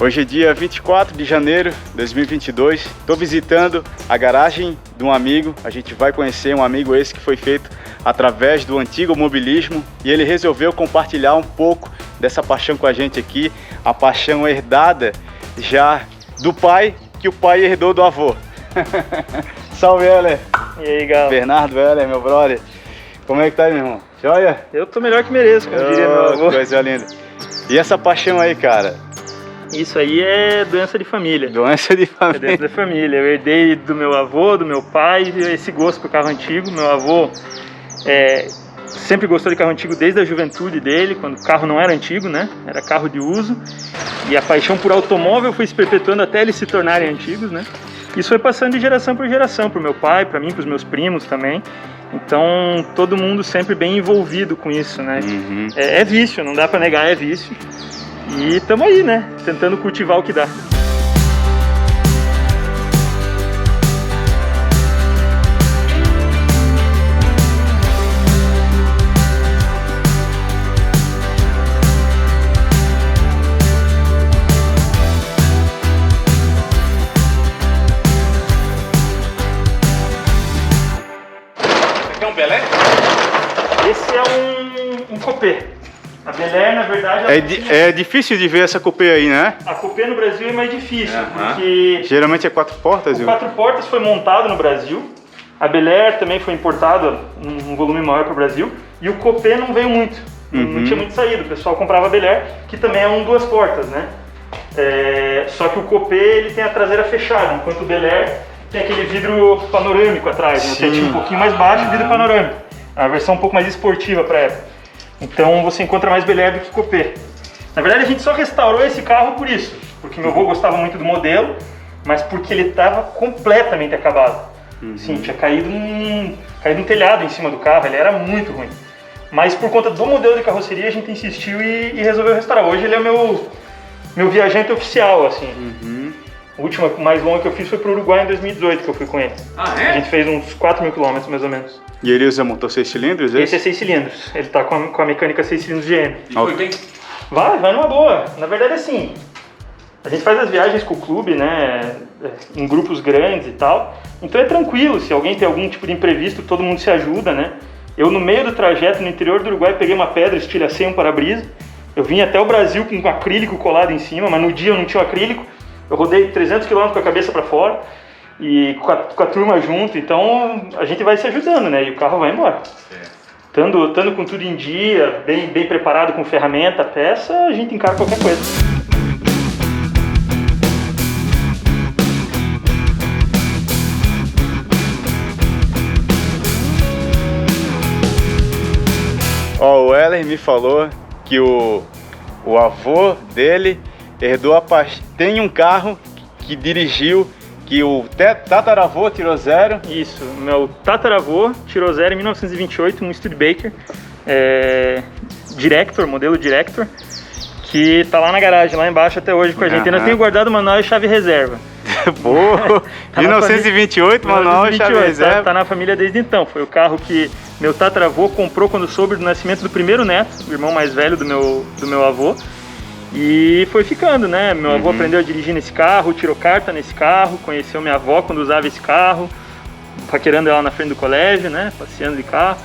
Hoje é dia 24 de janeiro de 2022, estou visitando a garagem de um amigo. A gente vai conhecer um amigo esse que foi feito através do antigo mobilismo e ele resolveu compartilhar um pouco dessa paixão com a gente aqui, a paixão herdada já do pai, que o pai herdou do avô. Salve, Heller! E aí, Galo? Bernardo Heller, meu brother. Como é que tá aí, meu irmão? Joia? Eu tô melhor que mereço, como diria meu avô. Coisa linda. E essa paixão aí, cara? Isso aí é doença de família. Doença de família. É doença de família. Eu herdei do meu avô, do meu pai, esse gosto por carro antigo. Meu avô sempre gostou de carro antigo desde a juventude dele, quando o carro não era antigo, né? Era carro de uso. E a paixão por automóvel foi se perpetuando até eles se tornarem antigos, né? Isso foi passando de geração por geração, pro meu pai, para mim, pros meus primos também. Então, todo mundo sempre bem envolvido com isso, né? Uhum. É vício, não dá para negar, é vício. E estamos aí, né? Tentando cultivar o que dá. Esse aqui é um Belé? Esse é um Coupé. A Bel Air, na verdade... É difícil de ver essa Coupé aí, né? A Coupé no Brasil é mais difícil, porque... Geralmente é 4 portas, O 4 portas foi montado no Brasil. A Bel Air também foi importada um volume maior para o Brasil. E o Coupé não veio muito. Não tinha muito saído. O pessoal comprava a Bel Air, que também é 2 portas, né? Só que o Coupé ele tem a traseira fechada, enquanto o Bel Air tem aquele vidro panorâmico atrás, né? Tem um pouquinho mais baixo, vidro panorâmico. É uma versão um pouco mais esportiva para a época. Então você encontra mais Bel Air do que Coupé. Na verdade a gente só restaurou esse carro por isso, porque meu avô gostava muito do modelo, mas porque ele estava completamente acabado. Sim, tinha caído um telhado em cima do carro, ele era muito ruim. Mas por conta do modelo de carroceria a gente insistiu e resolveu restaurar. Hoje ele é meu viajante oficial, assim. A última mais longa que eu fiz foi para o Uruguai em 2018, que eu fui com ele. A gente fez uns 4.000 quilômetros mais ou menos. E ele usa motor 6 cilindros? Esse é 6 cilindros, ele tá com a mecânica 6 cilindros GM. E foi bem? Vai numa boa. Na verdade, assim, a gente faz as viagens com o clube, né, em grupos grandes e tal, então é tranquilo, se alguém tem algum tipo de imprevisto, todo mundo se ajuda, né. Eu, no meio do trajeto, no interior do Uruguai, peguei uma pedra, estilhacei um para-brisa, eu vim até o Brasil com acrílico colado em cima, mas no dia eu não tinha acrílico, eu rodei 300 km com a cabeça para fora, e com a turma junto, então a gente vai se ajudando, né, e o carro vai embora. Estando com tudo em dia, bem preparado com ferramenta, peça, a gente encara qualquer coisa. Ó, o Heller me falou que o avô dele herdou a paixão. Tem um carro que dirigiu, que o tataravô tirou 0. Isso, meu tataravô tirou 0 em 1928, um Studebaker Director, modelo Director, que tá lá na garagem, lá embaixo até hoje com a gente. Ainda tenho guardado o manual e chave reserva. Boa! 1928, manual e chave reserva. Tá na família desde então. Foi o carro que meu tataravô comprou quando soube do nascimento do primeiro neto, o irmão mais velho do meu avô. E foi ficando, né? Meu avô aprendeu a dirigir nesse carro, tirou carta nesse carro, conheceu minha avó quando usava esse carro, paquerando ela na frente do colégio, né? Passeando de carro.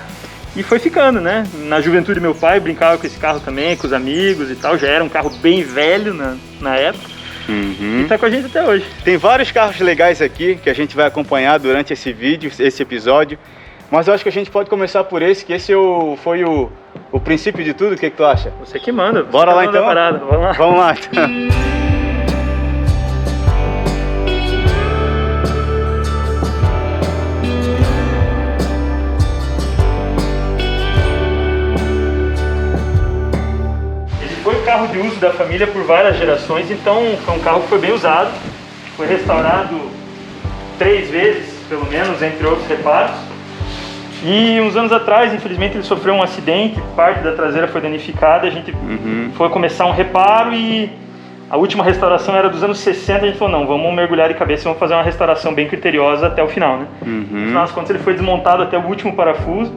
E foi ficando, né? Na juventude meu pai brincava com esse carro também, com os amigos e tal. Já era um carro bem velho na época. E tá com a gente até hoje. Tem vários carros legais aqui que a gente vai acompanhar durante esse vídeo, esse episódio. Mas eu acho que a gente pode começar por esse, que esse foi o princípio de tudo. O que tu acha? Você que manda. Bora lá então? Vamos lá. Vamos lá então. Ele foi o carro de uso da família por várias gerações, então foi um carro que foi bem usado. Foi restaurado 3 vezes, pelo menos, entre outros reparos. E uns anos atrás, infelizmente, ele sofreu um acidente, parte da traseira foi danificada, a gente foi começar um reparo e a última restauração era dos anos 60, a gente falou, não, vamos mergulhar de cabeça e vamos fazer uma restauração bem criteriosa até o final, né? No final das contas, ele foi desmontado até o último parafuso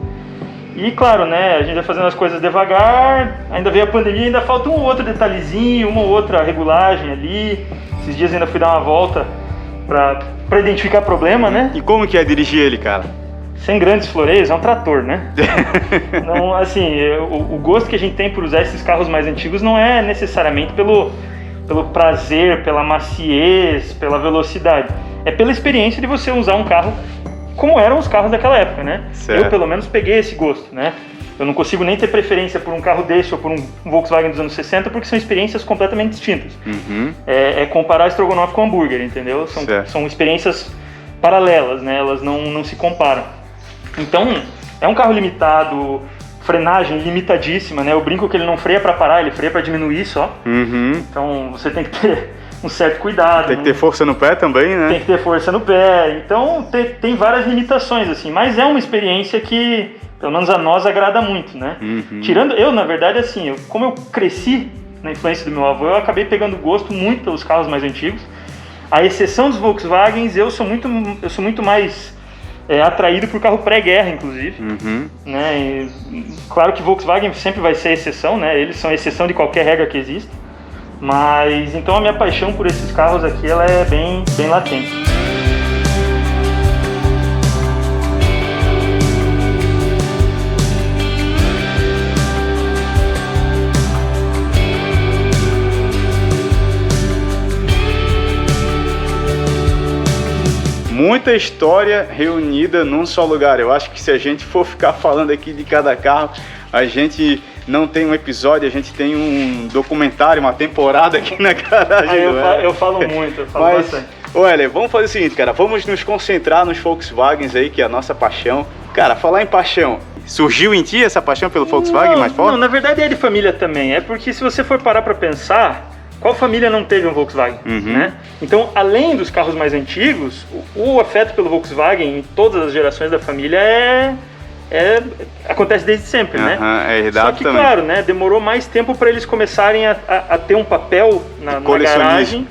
E claro, né, a gente vai fazendo as coisas devagar, ainda veio a pandemia, ainda falta um ou outro detalhezinho, uma ou outra regulagem ali. Esses dias ainda fui dar uma volta pra identificar problema, né? E como que é dirigir ele, cara? Sem grandes floreios, é um trator, né? Não, assim, o gosto que a gente tem por usar esses carros mais antigos não é necessariamente pelo prazer, pela maciez, pela velocidade. É pela experiência de você usar um carro como eram os carros daquela época, né? Certo. Eu, pelo menos, peguei esse gosto, né? Eu não consigo nem ter preferência por um carro desse ou por um Volkswagen dos anos 60, porque são experiências completamente distintas. Uhum. É comparar estrogonofe com hambúrguer, entendeu? São experiências paralelas, né? Elas não se comparam. Então, é um carro limitado, frenagem limitadíssima, né? Eu brinco que ele não freia para parar, ele freia para diminuir só. Uhum. Então, você tem que ter um certo cuidado. Tem que ter força no pé também, né? Tem que ter força no pé. Então, tem várias limitações, assim. Mas é uma experiência que, pelo menos a nós, agrada muito, né? Uhum. Tirando, eu, na verdade, assim, como eu cresci na influência do meu avô, eu acabei pegando gosto muito pelos carros mais antigos. À exceção dos Volkswagens, eu sou muito mais atraído por carro pré-guerra, inclusive. Uhum. Né? E, claro que Volkswagen sempre vai ser exceção, né? Eles são exceção de qualquer regra que existe. Mas, então a minha paixão por esses carros aqui, ela é bem latente. Muita história reunida num só lugar. Eu acho que se a gente for ficar falando aqui de cada carro, a gente não tem um episódio, a gente tem um documentário, uma temporada aqui na garagem. Eu falo muito, eu falo bastante. Olha, vamos fazer o seguinte, cara, vamos nos concentrar nos Volkswagens aí, que é a nossa paixão. Cara, falar em paixão, surgiu em ti essa paixão pelo Volkswagen mais forte? Não, na verdade é de família também, é porque se você for parar pra pensar, qual família não teve um Volkswagen, né? Então, além dos carros mais antigos, o afeto pelo Volkswagen em todas as gerações da família acontece desde sempre, né? É herdado. Só que, também. claro, né, demorou mais tempo para eles começarem a ter um papel na garagem.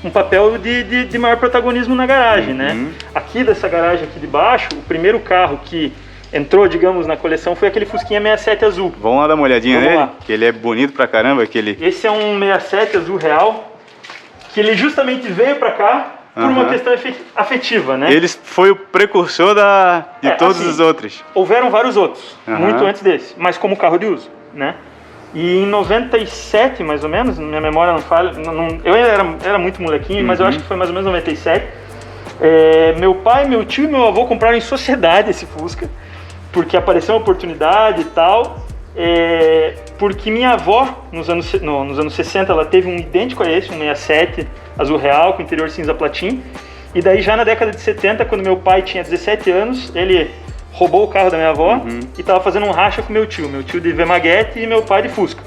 Um papel de maior protagonismo na garagem, né? Aqui dessa garagem aqui de baixo, o primeiro carro que entrou, digamos, na coleção foi aquele Fusquinha 67 azul. Vamos lá dar uma olhadinha Vamos nele? lá. Que ele é bonito pra caramba. Esse é um 67 azul real, que ele justamente veio pra cá por uma questão afetiva, né? Ele foi o precursor de todos os outros. Houveram vários outros, muito antes desse, mas como carro de uso, né? E em 97, mais ou menos, minha memória não falha, eu era muito molequinho, mas eu acho que foi mais ou menos 97, meu pai, meu tio e meu avô compraram em sociedade esse Fusca, porque apareceu uma oportunidade e tal, porque minha avó, nos anos 60, ela teve um idêntico a esse, um 67 azul real, com interior cinza platin, e daí já na década de 70, quando meu pai tinha 17 anos, ele roubou o carro da minha avó e estava fazendo um racha com meu tio de Vemaguete e meu pai de Fusca.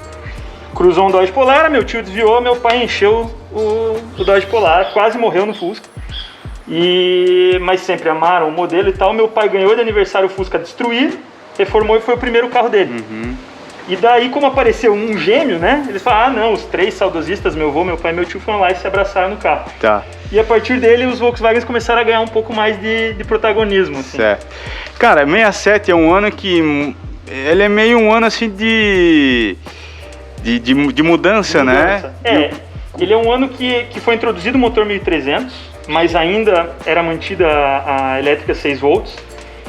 Cruzou um Dodge Polara, meu tio desviou, meu pai encheu o Dodge Polara, quase morreu no Fusca. Mas sempre amaram o modelo e tal. Meu pai ganhou de aniversário o Fusca destruído, reformou e foi o primeiro carro dele. E daí, como apareceu um gêmeo, né? Eles falaram, não, os três saudosistas, meu avô, meu pai e meu tio, foram lá e se abraçaram no carro. Tá. E a partir dele, os Volkswagens começaram a ganhar um pouco mais de protagonismo. Assim. Certo. Cara, 67 é um ano que... Ele é meio um ano, assim, de mudança, né? Ele é um ano que foi introduzido o motor 1300, mas ainda era mantida a elétrica 6 volts.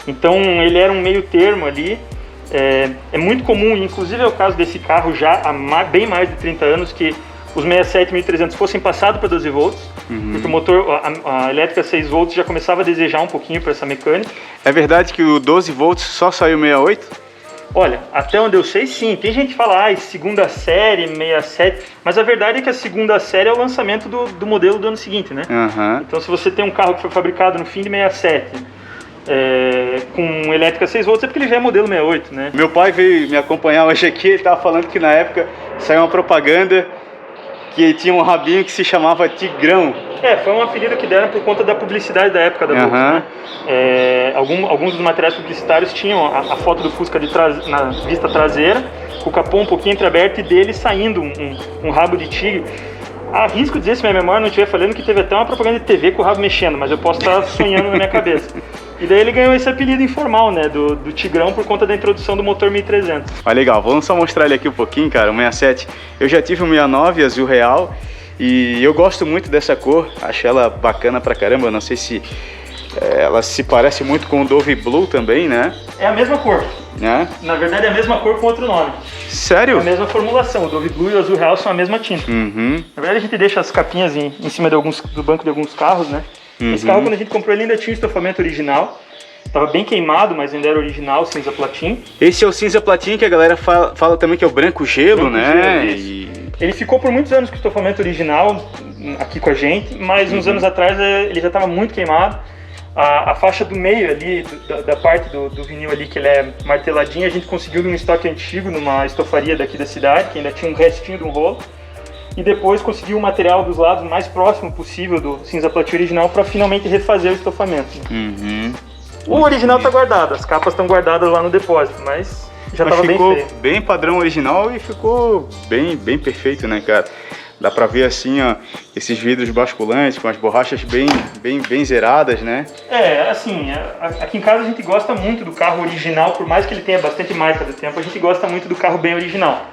Então, ele era um meio termo ali. É muito comum, inclusive é o caso desse carro já há bem mais de 30 anos, que os 67 1300 fossem passados para 12 volts, porque o motor, a elétrica 6 volts já começava a desejar um pouquinho para essa mecânica. É verdade que o 12 volts só saiu 68? Olha, até onde eu sei, sim. Tem gente que fala, segunda série, 67, mas a verdade é que a segunda série é o lançamento do modelo do ano seguinte, né? Então, se você tem um carro que foi fabricado no fim de 67, com elétrica 6 volts, é porque ele já é modelo 68, né? Meu pai veio me acompanhar hoje aqui, ele estava falando que na época saiu uma propaganda que tinha um rabinho que se chamava Tigrão. Foi um apelido que deram por conta da publicidade da época da Volks, né? Alguns dos materiais publicitários tinham a foto do Fusca na vista traseira, com o capô um pouquinho entreaberto e dele saindo um rabo de tigre. Arrisco dizer, se minha memória não estiver falando, que teve até uma propaganda de TV com o rabo mexendo, mas eu posso estar sonhando na minha cabeça. E daí ele ganhou esse apelido informal, né, do Tigrão, por conta da introdução do motor 1300. Mas legal, vamos só mostrar ele aqui um pouquinho, cara, o 67. Eu já tive o 69 azul real e eu gosto muito dessa cor, acho ela bacana pra caramba, não sei se ela se parece muito com o Dove Blue também, né? É a mesma cor. Né? Na verdade é a mesma cor com outro nome. Sério? É a mesma formulação, o Dove Blue e o azul real são a mesma tinta. Uhum. Na verdade a gente deixa as capinhas em cima do banco de alguns carros, né? Esse carro, quando a gente comprou, ele ainda tinha o estofamento original. Tava bem queimado, mas ainda era original, cinza platin. Esse é o cinza platin que a galera fala também que é o branco gelo, né? Ele ficou por muitos anos com o estofamento original aqui com a gente, mas uns anos atrás ele já estava muito queimado. A faixa do meio ali, da parte do vinil ali, que ele é marteladinho, a gente conseguiu num estoque antigo, numa estofaria daqui da cidade, que ainda tinha um restinho de um rolo. E depois conseguiu o material dos lados mais próximo possível do cinza platin original para finalmente refazer o estofamento. Uhum. O original tá guardado, as capas estão guardadas lá no depósito, mas já estava bem feio. Ficou bem padrão original e ficou bem perfeito, né, cara? Dá pra ver assim, ó, esses vidros basculantes com as borrachas bem zeradas, né? Assim, aqui em casa a gente gosta muito do carro original, por mais que ele tenha bastante marca do tempo, a gente gosta muito do carro bem original.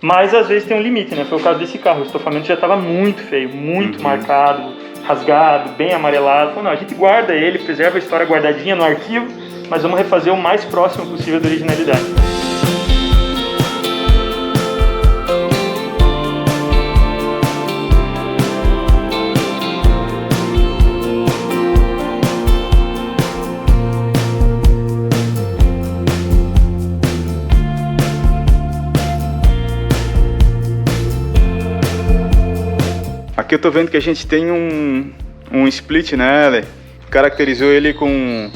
Mas às vezes tem um limite, né? Foi o caso desse carro, o estofamento já estava muito feio, muito marcado, rasgado, bem amarelado. Falou, não, a gente guarda ele, preserva a história guardadinha no arquivo, mas vamos refazer o mais próximo possível da originalidade. Aqui eu tô vendo que a gente tem um split, né, Ele? Caracterizou ele como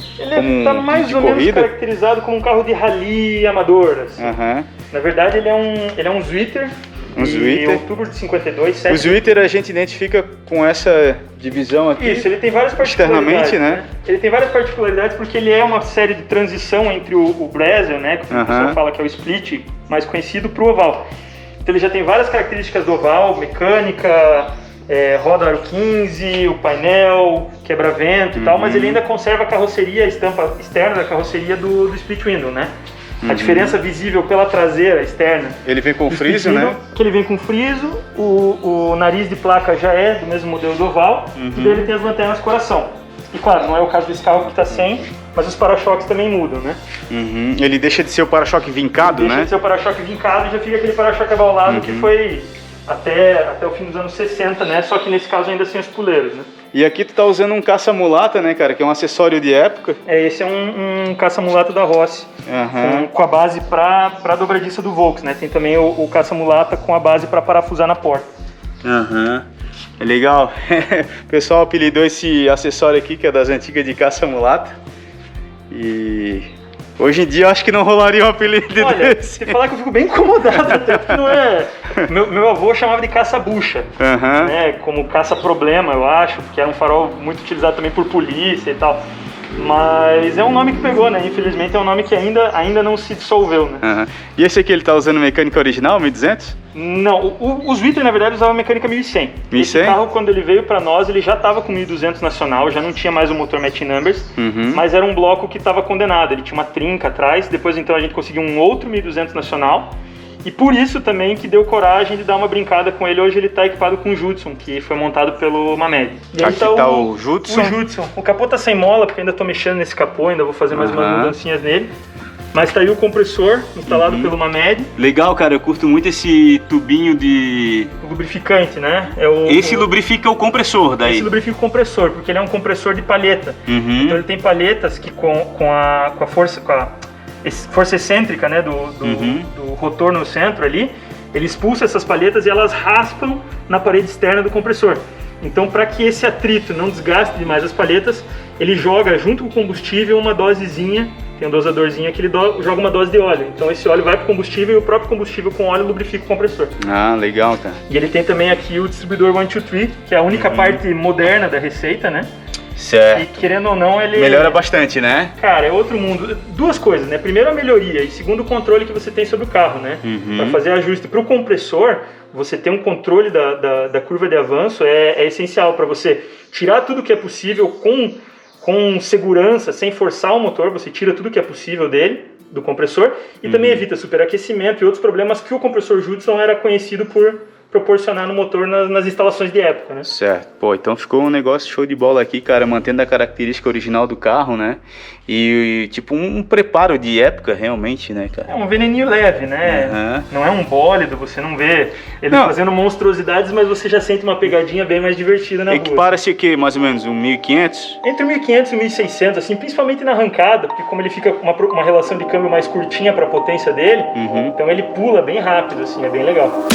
tá mais de ou menos corrida? caracterizado como um carro de rally amador, assim. Uhum. Na verdade ele é um Zwitter, em outubro de 52, O Zwitter a gente identifica com essa divisão aqui. Isso, ele tem várias particularidades, externamente, né? Ele tem várias particularidades porque ele é uma série de transição entre o Brezzel, né, que o pessoal fala que é o split mais conhecido, pro oval. Então ele já tem várias características do oval, mecânica, roda aro 15, o painel, quebra-vento e tal, mas ele ainda conserva a carroceria, a estampa externa da carroceria do split window, né? A diferença visível pela traseira externa. Ele vem com friso, né? Que ele vem com friso, o nariz de placa já é do mesmo modelo do oval, e daí ele tem as lanternas coração. E claro, não é o caso desse carro que está sem, mas os para-choques também mudam, né? Ele deixa de ser o para-choque vincado, né? Deixa de ser o para-choque vincado e já fica aquele para-choque abaulado que foi até o fim dos anos 60, né? Só que nesse caso ainda sem os puleiros, né? E aqui tu tá usando um caça-mulata, né, cara? Que é um acessório de época. Esse é um caça-mulata da Rossi, com a base para dobradiça do Volks, né? Tem também o caça-mulata com a base para parafusar na porta. É legal. O pessoal apelidou esse acessório aqui, que é das antigas de caça-mulata. E hoje em dia eu acho que não rolaria um apelido desse. Se falar que eu fico bem incomodado, até porque não é... Meu avô chamava de caça-bucha, né? Como caça-problema, eu acho, porque era um farol muito utilizado também por polícia e tal. Mas é um nome que pegou, né? Infelizmente é um nome que ainda não se dissolveu, né? E esse aqui ele tá usando mecânica original, 1200? Não, o Zwitter na verdade usava mecânica 1100. 1100? Esse carro, quando ele veio para nós, ele já estava com 1200 nacional, já não tinha mais o motor match numbers, mas era um bloco que estava condenado, ele tinha uma trinca atrás, depois então a gente conseguiu um outro 1200 nacional, e por isso também que deu coragem de dar uma brincada com ele. Hoje ele está equipado com o Judson, que foi montado pelo Mamed. E aqui tá o Judson. O Judson. O capô tá sem mola, porque ainda estou mexendo nesse capô, ainda vou fazer mais umas mudancinhas nele. Mas tá aí o compressor instalado pelo Mamed. Legal, cara, eu curto muito esse tubinho de... O lubrificante, né? Esse lubrifica o compressor daí. Esse lubrifica o compressor, porque ele é um compressor de palheta. Então ele tem palhetas que com a força excêntrica, né, do rotor no centro ali, ele expulsa essas palhetas e elas raspam na parede externa do compressor. Então, para que esse atrito não desgaste demais as palhetas, ele joga junto com o combustível uma dosezinha, tem um dosadorzinho que ele joga uma dose de óleo. Então esse óleo vai para o combustível e o próprio combustível com óleo lubrifica o compressor. Legal, cara. E ele tem também aqui o distribuidor 123, que é a única parte moderna da receita, né? Certo. E querendo ou não, ele... melhora bastante, né? Cara, é outro mundo. Duas coisas, né? Primeiro, a melhoria, e segundo, o controle que você tem sobre o carro, né? Para fazer ajuste. Para o compressor, você ter um controle da curva de avanço é essencial para você tirar tudo que é possível com com segurança, sem forçar o motor, você tira tudo que é possível dele, do compressor, e também evita superaquecimento e outros problemas que o compressor Judson era conhecido por proporcionar no motor nas instalações de época, né? Certo. Pô, então ficou um negócio show de bola aqui, cara, mantendo a característica original do carro, né? E tipo, um preparo de época, realmente, né, cara? É um veneninho leve, né? Não é um bólido, você não vê ele fazendo monstruosidades, mas você já sente uma pegadinha bem mais divertida na rua. Equipara-se o quê? Mais ou menos 1.500? Entre 1.500 e 1.600, assim, principalmente na arrancada, porque como ele fica com uma relação de câmbio mais curtinha para a potência dele, então ele pula bem rápido, assim, é bem legal.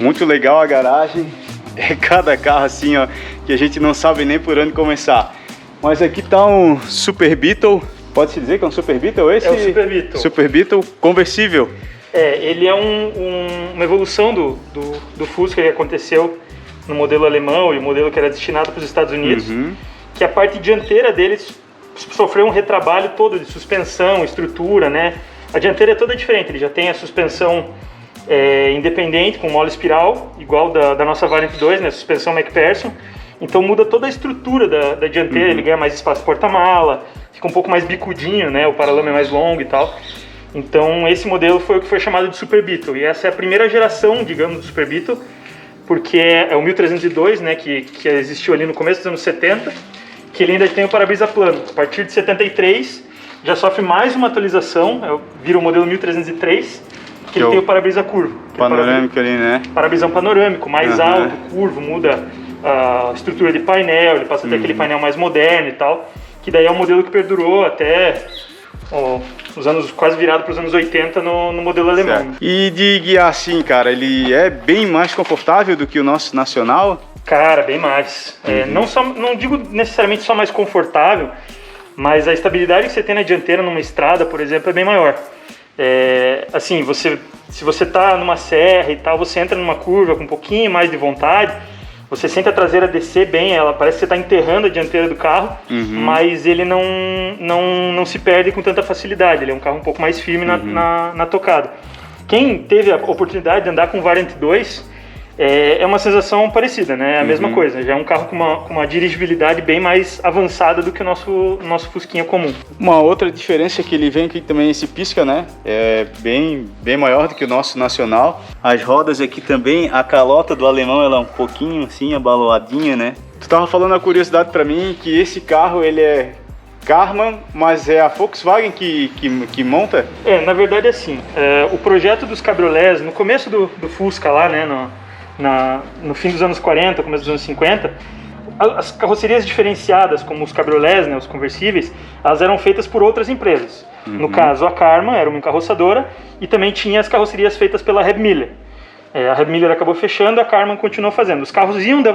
Muito legal a garagem, é cada carro assim, ó, que a gente não sabe nem por onde começar. Mas aqui tá um Super Beetle, pode-se dizer que é um Super Beetle esse? É o Super Beetle. Super Beetle conversível. Ele é uma evolução do Fusca que aconteceu no modelo alemão e o modelo que era destinado para os Estados Unidos, que a parte dianteira deles sofreu um retrabalho todo de suspensão, estrutura, né? A dianteira é toda diferente, ele já tem a suspensão independente, com mola espiral, igual da nossa Variant 2, né, suspensão McPherson. Então muda toda a estrutura da dianteira, ele ganha mais espaço porta-mala, fica um pouco mais bicudinho, né, o paralama é mais longo e tal. Então esse modelo foi o que foi chamado de Super Beetle, e essa é a primeira geração, digamos, do Super Beetle, porque é o 1302, né, que existiu ali no começo dos anos 70, que ele ainda tem o para-brisa plano. A partir de 73 já sofre mais uma atualização, vira o modelo 1303, que ele tem o para-brisa curvo. Panorâmico ali, né? Para-brisão panorâmico, mais alto, curvo, muda a estrutura de painel, ele passa a ter aquele painel mais moderno e tal, que daí é um modelo que perdurou até os anos, quase virado para os anos 80 no modelo alemão. Certo. E de guiar assim, cara, ele é bem mais confortável do que o nosso nacional? Cara, bem mais. Não digo necessariamente só mais confortável, mas a estabilidade que você tem na dianteira numa estrada, por exemplo, é bem maior. Assim, se você tá numa serra e tal, você entra numa curva com um pouquinho mais de vontade, você sente a traseira descer bem, ela parece que você está enterrando a dianteira do carro, mas ele não se perde com tanta facilidade, ele é um carro um pouco mais firme na tocada. Quem teve a oportunidade de andar com o Variant 2, é uma sensação parecida, né? É a mesma coisa, já é um carro com uma dirigibilidade bem mais avançada do que o nosso Fusquinha comum. Uma outra diferença é que ele vem aqui também esse pisca, né? É bem maior do que o nosso nacional. As rodas aqui também, a calota do alemão ela é um pouquinho assim abaloadinha, né? Tu tava falando a curiosidade pra mim que esse carro ele é Karmann, mas é a Volkswagen que monta? Na verdade é assim, o projeto dos cabriolés, no começo do Fusca lá, né? No fim dos anos 40, começo dos anos 50, as carrocerias diferenciadas, como os cabriolés, né, os conversíveis, elas eram feitas por outras empresas. No caso, a Karmann era uma encarroçadora e também tinha as carrocerias feitas pela Reb Miller. A Reb Miller acabou fechando, a Karmann continuou fazendo.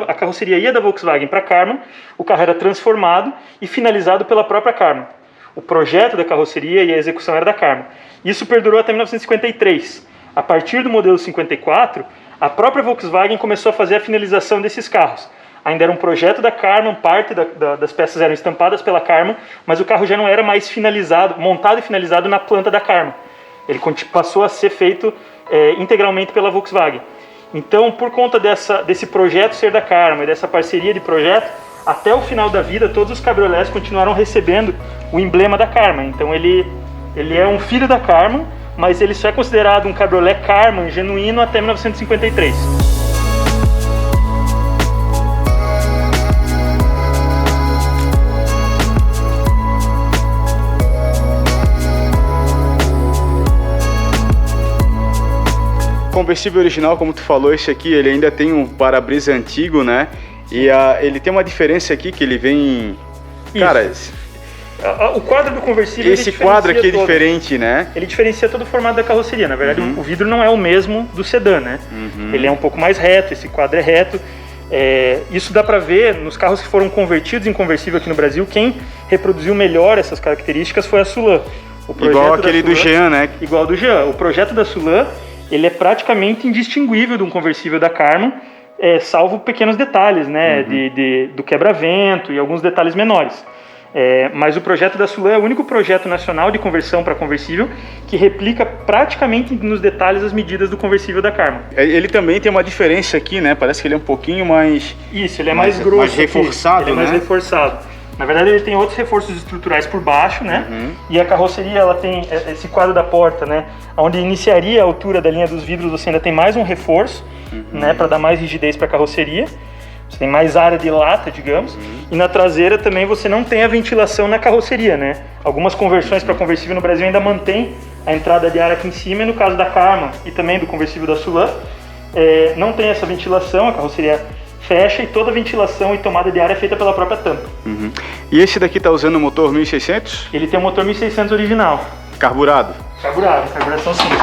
A carroceria ia da Volkswagen para a Karmann, o carro era transformado e finalizado pela própria Karmann. O projeto da carroceria e a execução era da Karmann. Isso perdurou até 1953. A partir do modelo 54, a própria Volkswagen começou a fazer a finalização desses carros. Ainda era um projeto da Karmann, parte das peças eram estampadas pela Karmann, mas o carro já não era mais finalizado, montado e finalizado na planta da Karmann. Ele passou a ser feito integralmente pela Volkswagen. Então, por conta desse projeto ser da Karmann e dessa parceria de projeto, até o final da vida, todos os cabriolés continuaram recebendo o emblema da Karmann. Então, ele é um filho da Karmann, mas ele só é considerado um cabriolé Karmann genuíno até 1953. Conversível original, como tu falou, esse aqui ele ainda tem um para-brisa antigo, né? E ele tem uma diferença aqui que ele vem... Isso. Cara... O quadro do conversível... Esse quadro aqui é diferente, né? Ele diferencia todo o formato da carroceria. Na verdade, o vidro não é o mesmo do sedã, né? Ele é um pouco mais reto, esse quadro é reto. Isso dá pra ver nos carros que foram convertidos em conversível aqui no Brasil. Quem reproduziu melhor essas características foi a Sulan. Igual aquele do Jean, né? Igual do Jean. O projeto da Sulan, ele é praticamente indistinguível de um conversível da Karmann, salvo pequenos detalhes, né, do quebra-vento e alguns detalhes menores. Mas o projeto da Sulan é o único projeto nacional de conversão para conversível que replica praticamente nos detalhes as medidas do conversível da Karmann. Ele também tem uma diferença aqui, né? Parece que ele é um pouquinho mais... Isso, ele é mais grosso. Mais reforçado, ele é mais reforçado. Na verdade, ele tem outros reforços estruturais por baixo, né? E a carroceria, ela tem esse quadro da porta, né? Onde iniciaria a altura da linha dos vidros, você ainda tem mais um reforço, né? Para dar mais rigidez para a carroceria. Você tem mais área de lata, digamos. E na traseira também você não tem a ventilação na carroceria, né? Algumas conversões para conversível no Brasil ainda mantém a entrada de ar aqui em cima. E no caso da Karmann e também do conversível da Sulan, não tem essa ventilação, a carroceria fecha e toda a ventilação e tomada de ar é feita pela própria tampa. E esse daqui está usando o motor 1600? Ele tem o motor 1600 original. Carburado? Carburado, carburação simples.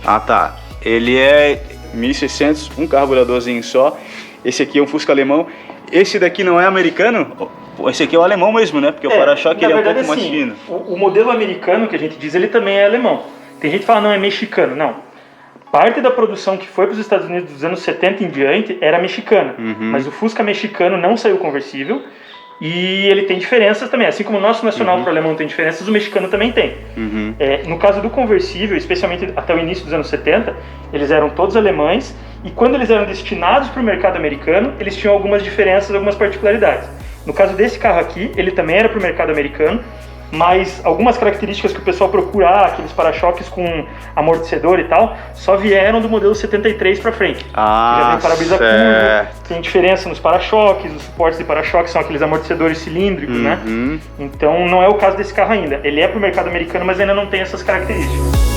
Ah, tá. Ele é 1600, um carburadorzinho só. Esse aqui é um Fusca alemão. Esse daqui não é americano? Esse aqui é o alemão mesmo, né? Porque o para-choque ele é um pouco mais fino. O modelo americano que a gente diz, ele também é alemão. Tem gente que fala, não, é mexicano. Não. Parte da produção que foi para os Estados Unidos dos anos 70 em diante era mexicana. Mas o Fusca mexicano não saiu conversível. E ele tem diferenças também, assim como o nosso nacional para o alemão tem diferenças, o mexicano também tem. No caso do conversível, especialmente até o início dos anos 70, eles eram todos alemães, e quando eles eram destinados para o mercado americano, eles tinham algumas diferenças, algumas particularidades. No caso desse carro aqui, ele também era para o mercado americano, mas algumas características que o pessoal procura, aqueles para-choques com amortecedor e tal, só vieram do modelo 73 para frente. Já vem para-brisa curvo, tem diferença nos para-choques, os suportes de para-choques são aqueles amortecedores cilíndricos, né? Então não é o caso desse carro ainda. Ele é para o mercado americano, mas ainda não tem essas características.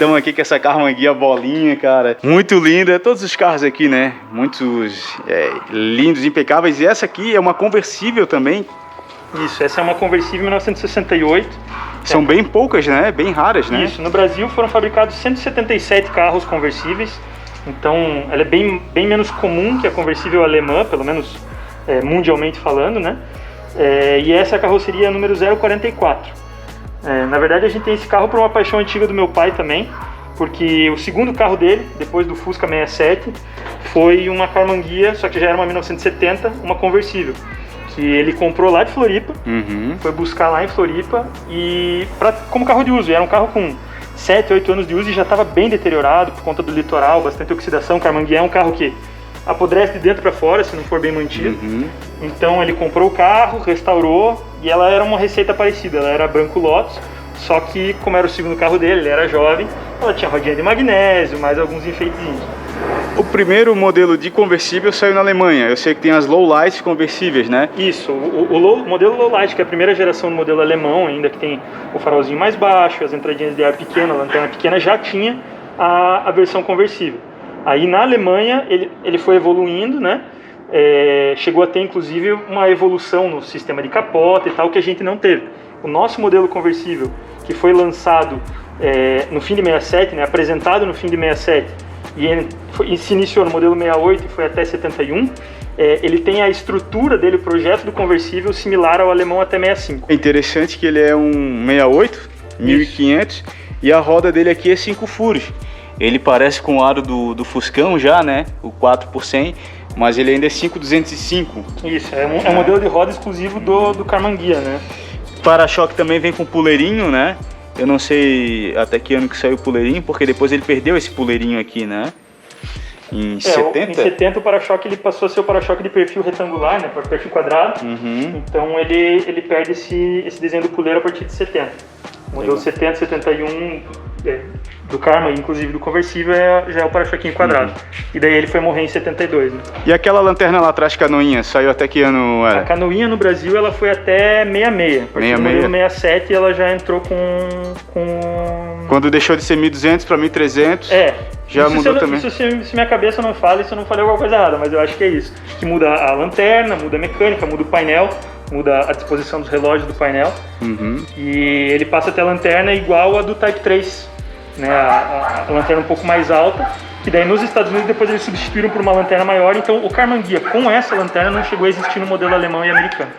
Estamos aqui com essa Karmann Ghia bolinha, cara. Muito linda. Todos os carros aqui, né? Muitos lindos, impecáveis. E essa aqui é uma conversível também. Isso, essa é uma conversível 1968. São bem poucas, né? Bem raras, né? Isso, no Brasil foram fabricados 177 carros conversíveis. Então, ela é bem menos comum que a conversível alemã, pelo menos mundialmente falando, né? E essa é a carroceria número 044. Na verdade, a gente tem esse carro por uma paixão antiga do meu pai também, porque o segundo carro dele, depois do Fusca 67, foi uma Karmann Ghia, só que já era uma 1970, uma conversível, que ele comprou lá de Floripa, foi buscar lá em Floripa, e como carro de uso. E era um carro com 7, 8 anos de uso e já estava bem deteriorado por conta do litoral, bastante oxidação. Karmann Ghia é um carro que apodrece de dentro para fora se não for bem mantido. Então ele comprou o carro, restaurou, e ela era uma receita parecida. Ela era branco Lotus, só que como era o segundo carro dele, ele era jovem, ela tinha rodinha de magnésio, mais alguns enfeitezinhos. O primeiro modelo de conversível saiu na Alemanha. Eu sei que tem as Lowlights conversíveis, né? Isso, o modelo Lowlight, que é a primeira geração do modelo alemão ainda, que tem o farolzinho mais baixo, as entradinhas de ar pequena, a lanterna pequena, já tinha a versão conversível. Aí na Alemanha ele foi evoluindo, né? Chegou a ter inclusive uma evolução no sistema de capota e tal, que a gente não teve. O nosso modelo conversível, que foi lançado no fim de 67, né? Apresentado no fim de 67, e se iniciou no modelo 68 e foi até 71, ele tem a estrutura dele, o projeto do conversível, similar ao alemão até 65. É interessante que ele é um 68, 1500, e a roda dele aqui é 5 furos. Ele parece com o aro do Fuscão já, né? O 4x100, mas ele ainda é 5.205. Isso, é um modelo de roda exclusivo do Karmann Ghia, né? Para-choque também vem com puleirinho, né? Eu não sei até que ano que saiu o puleirinho, porque depois ele perdeu esse puleirinho aqui, né? Em 70? Em 70 o para-choque ele passou a ser o para-choque de perfil retangular, né? Perfil quadrado. Então ele perde esse desenho do puleiro a partir de 70. O modelo 70, 71 do Karmann, inclusive do conversível, já é o para-choquinho quadrado. E daí ele foi morrer em 72, né? E aquela lanterna lá atrás, canoinha, saiu até que ano era? A canoinha no Brasil ela foi até 66. A partir do modelo 67 ela já entrou com... Quando deixou de ser 1.200 para 1.300, já mudou também. Se minha cabeça não fala, se eu não falei alguma coisa errada, mas eu acho que é isso. Que muda a lanterna, muda a mecânica, muda o painel, muda a disposição dos relógios do painel. E ele passa a ter a lanterna igual a do Type 3. né, a lanterna um pouco mais alta, que daí nos Estados Unidos depois eles substituíram por uma lanterna maior, então o Karmann Ghia com essa lanterna não chegou a existir no modelo alemão e americano.